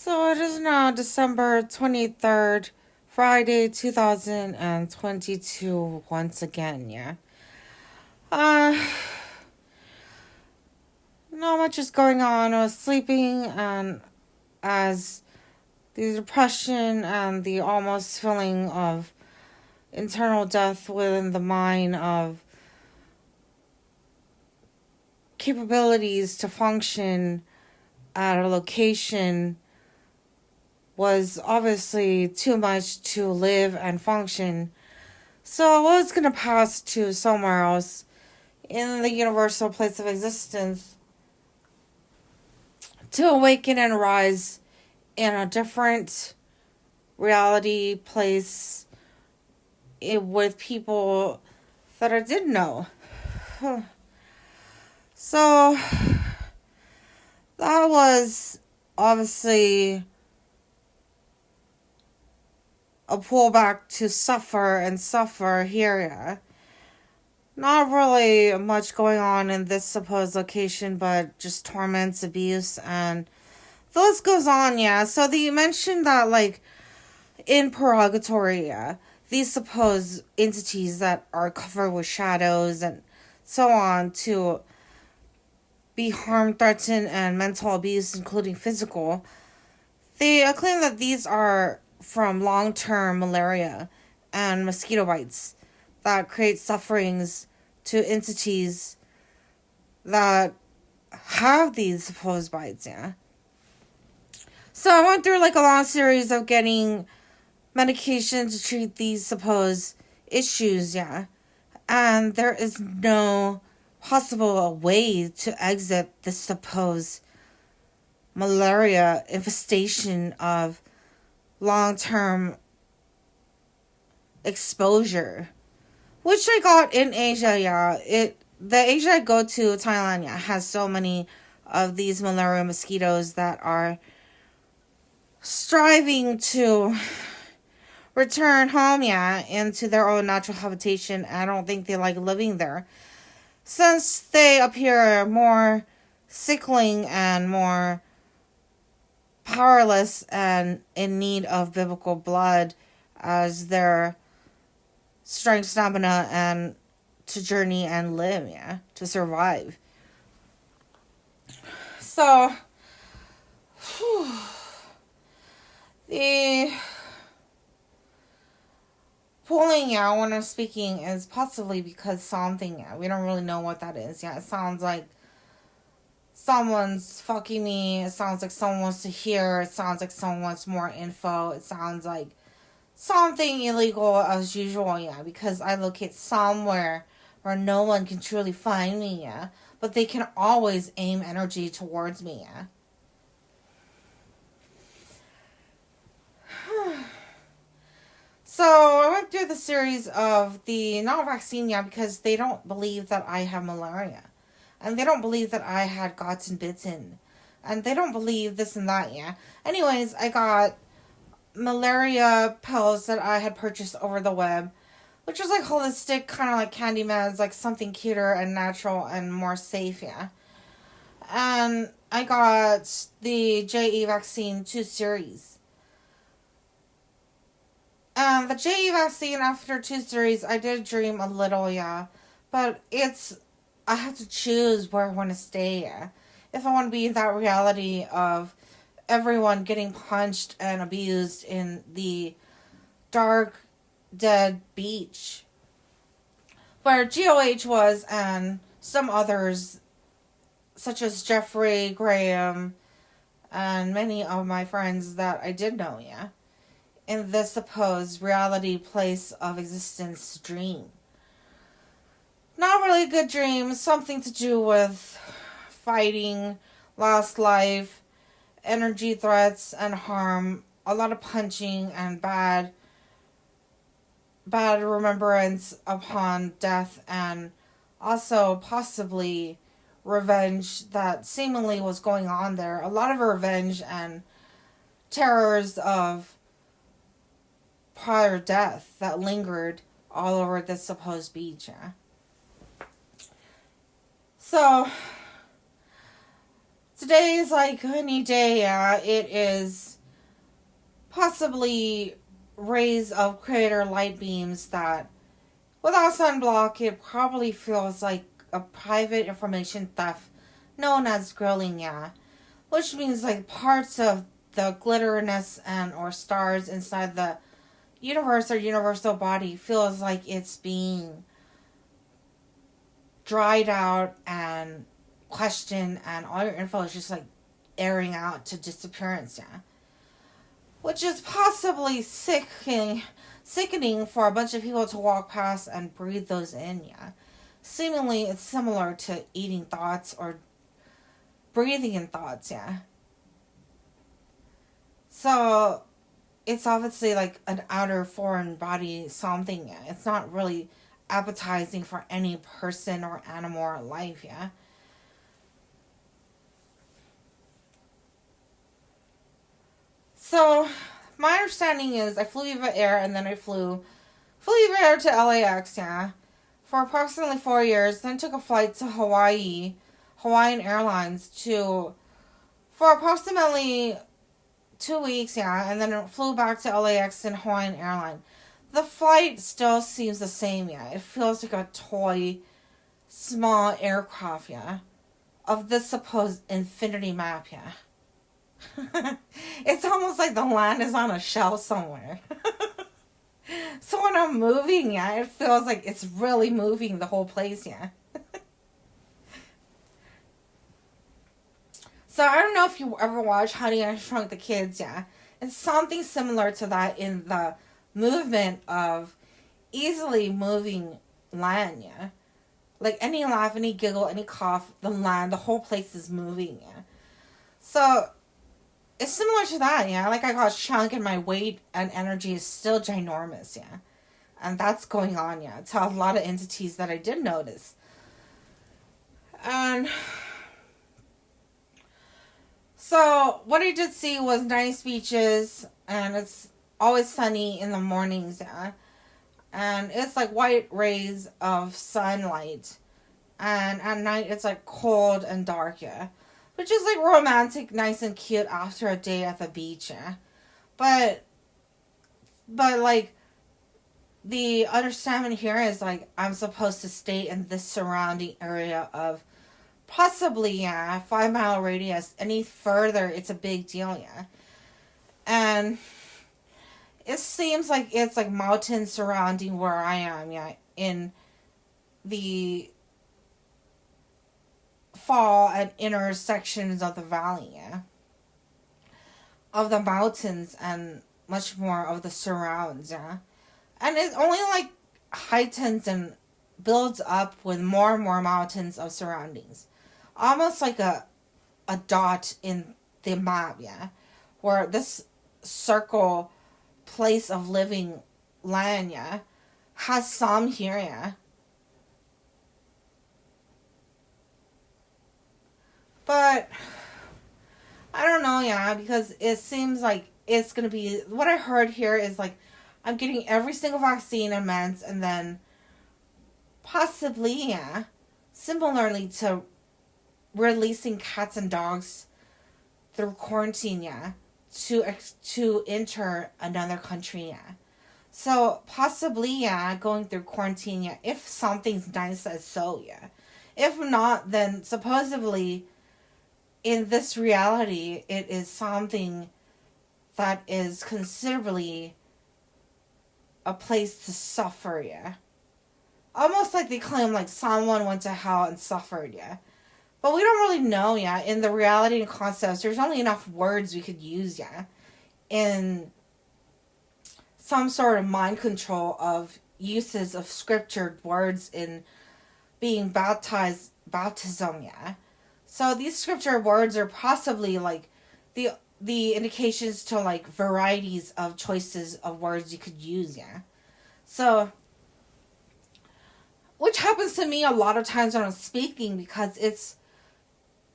So it is now December 23rd, Friday 2022 once again, yeah. Uh, Not much is going on. I was sleeping and as the depression and the almost feeling of internal death within the mind of capabilities to function at a location was obviously too much to live and function. So I was gonna pass to somewhere else in the universal place of existence to awaken and rise in a different reality place with people that I didn't know. So that was obviously a pullback to suffer and suffer here. Yeah. Not really much going on in this supposed location, but just torments, abuse, and the list goes on, yeah. So they mentioned that, like, in purgatory, yeah, these supposed entities that are covered with shadows and so on to be harmed, threatened, and mental abuse, including physical, they claim that these are from long-term malaria and mosquito bites that create sufferings to entities that have these supposed bites, yeah. So I went through like a long series of getting medication to treat these supposed issues, yeah. And there is no possible way to exit this supposed malaria infestation of long-term exposure, which I got in Asia, yeah. The Asia I go to, Thailand, yeah, has so many of these malaria mosquitoes that are striving to return home, yeah, into their own natural habitation. I don't think they like living there, since they appear more sickling and more powerless and in need of biblical blood as their strength, stamina, and to journey and live, yeah, to survive. So, the pulling, yeah, when I'm speaking is possibly because something, yeah, we don't really know what that is, yeah. It sounds like someone's fucking me. It sounds like someone wants to hear. It sounds like someone wants more info. It sounds like something illegal as usual, yeah, because I locate somewhere where no one can truly find me, yeah, but they can always aim energy towards me, yeah. So I went through the series of the not vaccine, yeah, because they don't believe that I have malaria. And they don't believe that I had gotten bitten. And they don't believe this and that, yeah. Anyways, I got malaria pills that I had purchased over the web, which was like holistic, kind of like candy meds, like something cuter and natural and more safe, yeah. And I got the JE vaccine 2 series. The JE vaccine after 2 series, I did dream a little, yeah. But I have to choose where I want to stay, yeah. If I want to be in that reality of everyone getting punched and abused in the dark, dead beach where GOH was, and some others, such as Jeffrey, Graham, and many of my friends that I did know, yeah, in this supposed reality place of existence dream. Not really a good dream, something to do with fighting, lost life, energy threats and harm, a lot of punching and bad remembrance upon death, and also possibly revenge that seemingly was going on there. A lot of revenge and terrors of prior death that lingered all over this supposed beach. Yeah? So today is like any day. Yeah, it is possibly rays of creator light beams that, without sunblock, it probably feels like a private information theft known as grilling, yeah. Which means like parts of the glitteriness and or stars inside the universe or universal body feels like it's being dried out and questioned, and all your info is just like airing out to disappearance, yeah. Which is possibly sickening for a bunch of people to walk past and breathe those in, yeah. Seemingly, it's similar to eating thoughts or breathing in thoughts, yeah. So, it's obviously like an outer foreign body something, yeah. It's not really appetizing for any person or animal or life, yeah. So, my understanding is I flew Viva Air and then I flew Viva Air to LAX, yeah, for approximately 4 years. Then took a flight to Hawaiian Airlines for approximately 2 weeks, yeah, and then flew back to LAX in Hawaiian Airlines. The flight still seems the same, yeah. It feels like a toy, small aircraft, yeah, of this supposed infinity map, yeah. It's almost like the land is on a shelf somewhere. So when I'm moving, yeah, it feels like it's really moving the whole place, yeah. So I don't know if you ever watched Honey, I Shrunk the Kids, yeah. It's something similar to that in the movement of easily moving land, yeah. Like any laugh, any giggle, any cough, the land, the whole place is moving, yeah. So it's similar to that, yeah. Like I got shrunk and my weight and energy is still ginormous, yeah. And that's going on, yeah, to a lot of entities that I did notice. And so what I did see was nice beaches, and it's always sunny in the mornings, yeah. And it's like white rays of sunlight. And at night it's like cold and dark, yeah. Which is like romantic, nice and cute after a day at the beach, yeah. But like the understanding here is like I'm supposed to stay in this surrounding area of possibly, yeah, 5 mile radius. Any further, it's a big deal, yeah. And it seems like it's like mountains surrounding where I am, yeah, in the fall and inner sections of the valley, yeah, of the mountains and much more of the surrounds, yeah. And it only like heightens and builds up with more and more mountains of surroundings. Almost like a dot in the map, yeah. Where this circle place of living land, yeah, has some here, yeah. But I don't know, yeah, because it seems like it's gonna be what I heard here is like I'm getting every single vaccine in months, and then possibly, yeah, similarly to releasing cats and dogs through quarantine, yeah, to enter another country, yeah. So possibly, yeah, going through quarantine, yeah, if something's nice as so, yeah. If not, then supposedly in this reality, it is something that is considerably a place to suffer, yeah. Almost like they claim like someone went to hell and suffered, yeah. But we don't really know, yeah. In the reality and concepts, there's only enough words we could use, yeah, in some sort of mind control of uses of scriptured words in being baptism, yeah. So these scripture words are possibly like the indications to like varieties of choices of words you could use, yeah. So which happens to me a lot of times when I'm speaking, because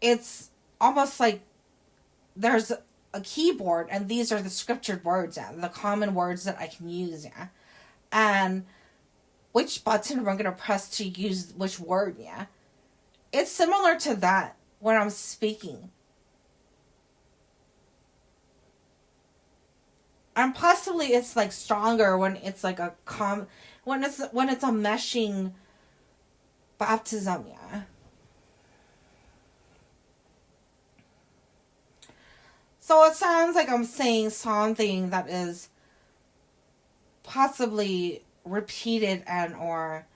it's almost like there's a keyboard and these are the scriptured words, yeah, the common words that I can use, yeah. And which button am I gonna press to use which word, yeah. It's similar to that when I'm speaking. And possibly it's like stronger when it's like when it's a meshing baptism, yeah. So it sounds like I'm saying something that is possibly repeated and or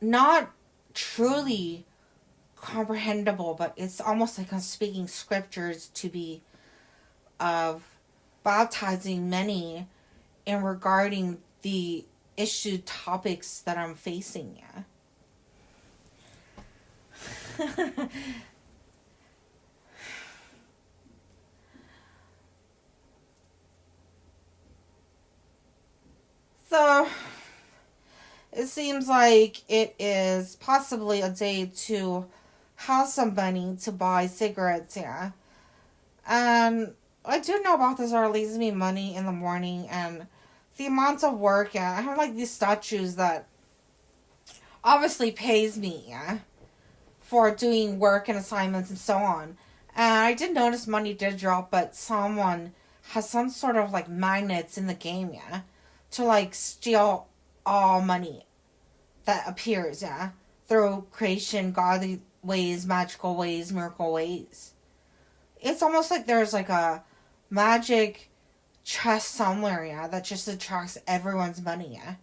not truly comprehensible, but it's almost like I'm speaking scriptures to be of baptizing many and regarding the issue topics that I'm facing. Yeah. So it seems like it is possibly a day to have some money to buy cigarettes. Yeah, and I do know about this, or it leaves me money in the morning, and the amount of work. Yeah, I have like these statues that obviously pays me. Yeah, for doing work and assignments and so on. And I did notice money did drop, but someone has some sort of like magnets in the game, yeah, to like steal all money that appears, yeah, through creation, godly ways, magical ways, miracle ways. It's almost like there's like a magic chest somewhere, yeah, that just attracts everyone's money, yeah.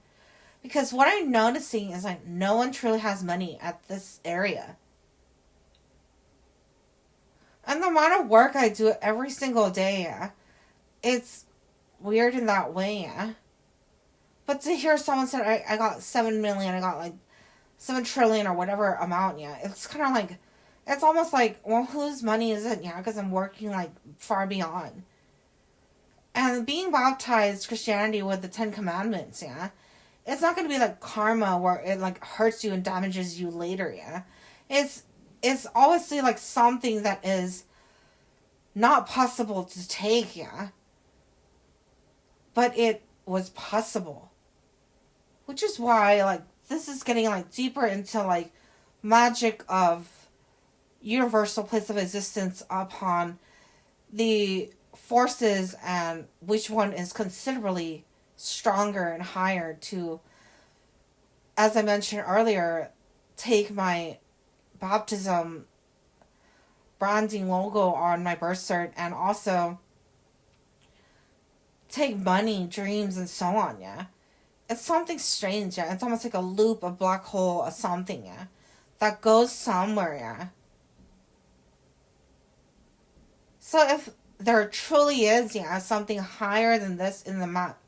Because what I'm noticing is like no one truly has money at this area. And the amount of work I do every single day, yeah, it's weird in that way, yeah. But to hear someone say I got 7 million, I got like 7 trillion or whatever amount, yeah, it's kind of like, it's almost like, well, whose money is it, yeah? Because I'm working like far beyond. And being baptized Christianity with the Ten Commandments, yeah, it's not going to be like karma where it like hurts you and damages you later, yeah. It's it's obviously like something that is not possible to take, yeah, but it was possible. Which is why, like, this is getting, like, deeper into, like, magic of universal place of existence upon the forces and which one is considerably stronger and higher to, as I mentioned earlier, take my baptism branding logo on my birth cert and also take money, dreams, and so on, yeah. It's something strange, yeah. It's almost like a loop, a black hole, or something, yeah. That goes somewhere, yeah. So if there truly is, yeah, something higher than this in the map,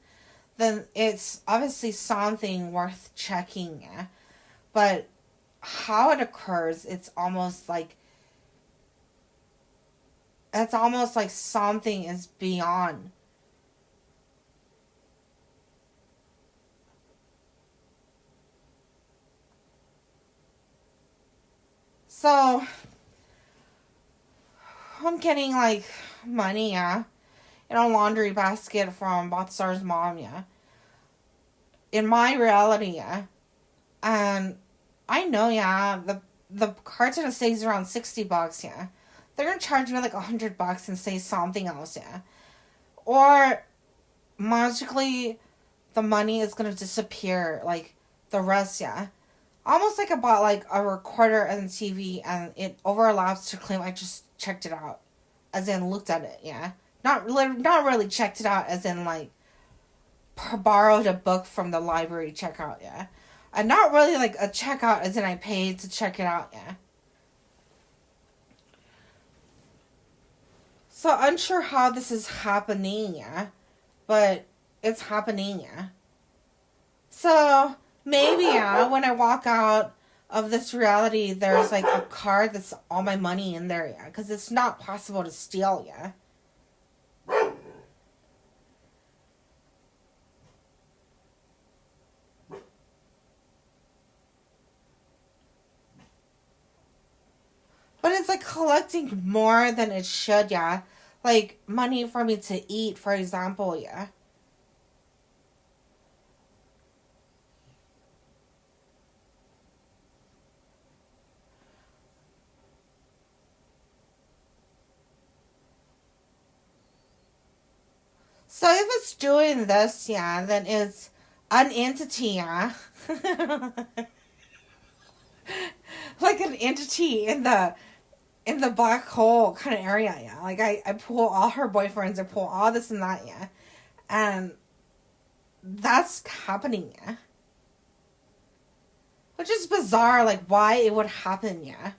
then it's obviously something worth checking, yeah. But how it occurs, it's almost like something is beyond. So I'm getting like money, yeah, in a laundry basket from Botsar's mom, yeah. In my reality, yeah. And I know, yeah, the carton stays around $60, yeah. They're gonna charge me like $100 and say something else, yeah. Or magically the money is gonna disappear, like the rest, yeah. Almost like I bought like a recorder and TV and it overlaps to claim I just checked it out. As in looked at it, yeah. Not really checked it out as in like borrowed a book from the library checkout, yeah. And not really like a checkout as in I paid to check it out, yeah. So unsure how this is happening, yeah. But it's happening, yeah. So maybe, yeah, when I walk out of this reality, there's like a card that's all my money in there, yeah. Because it's not possible to steal, yeah. But it's like collecting more than it should, yeah. Like money for me to eat, for example, yeah. So if it's doing this, yeah, then it's an entity, yeah. Like an entity in the black hole kind of area, yeah. Like I pull all her boyfriends, I pull all this and that, yeah. And that's happening, yeah. Which is bizarre, like why it would happen, yeah.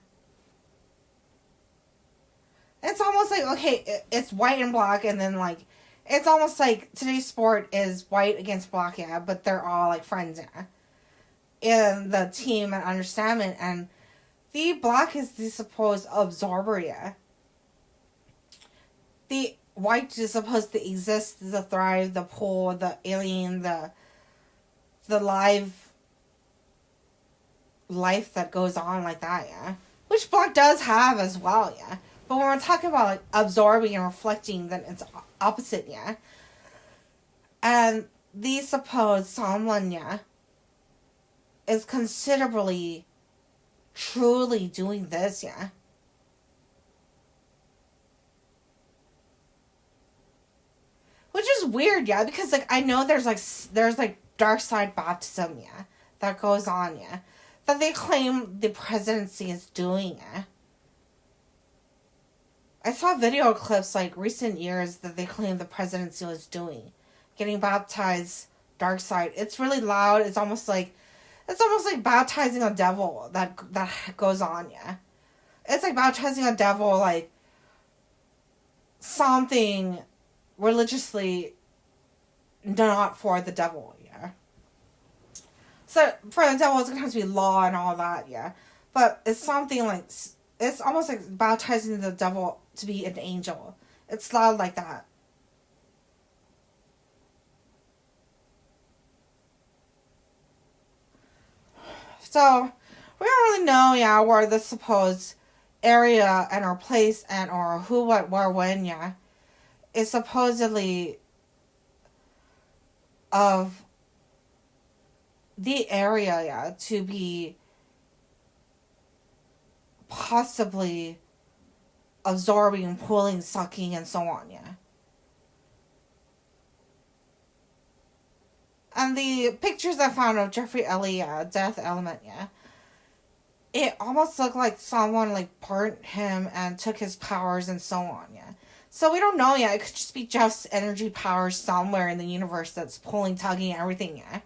It's almost like, okay, it's white and black, and then like, it's almost like today's sport is white against black, yeah, but they're all like friends, yeah. In the team and understanding, and the black is the supposed absorber, yeah. The white is supposed to exist, the thrive, the pull, the alien, the life that goes on like that, yeah. Which black does have as well, yeah. But when we're talking about like absorbing and reflecting, then it's opposite, yeah. And the supposed someone, yeah, is considerably truly doing this, yeah. Which is weird, yeah, because like I know there's like dark side baptism, yeah, that goes on, yeah, that they claim the presidency is doing, yeah. I saw video clips like recent years that they claim the presidency was doing, getting baptized dark side. It's really loud. It's almost like baptizing a devil that goes on, yeah. It's like baptizing a devil, like something religiously not for the devil, yeah. So for the devil, it's gonna have to be law and all that, yeah. But it's something like it's almost like baptizing the devil to be an angel. It's loud like that. So we don't really know, yeah, where the supposed area and or place and or who, what, where, when, yeah, is supposedly of the area, yeah, to be possibly absorbing, pulling, sucking, and so on, yeah. And the pictures I found of Jeffrey Elliott, Death Element, yeah, it almost looked like someone like burnt him and took his powers and so on, yeah. So we don't know yet. It could just be Jeff's energy powers somewhere in the universe that's pulling, tugging, everything, yeah.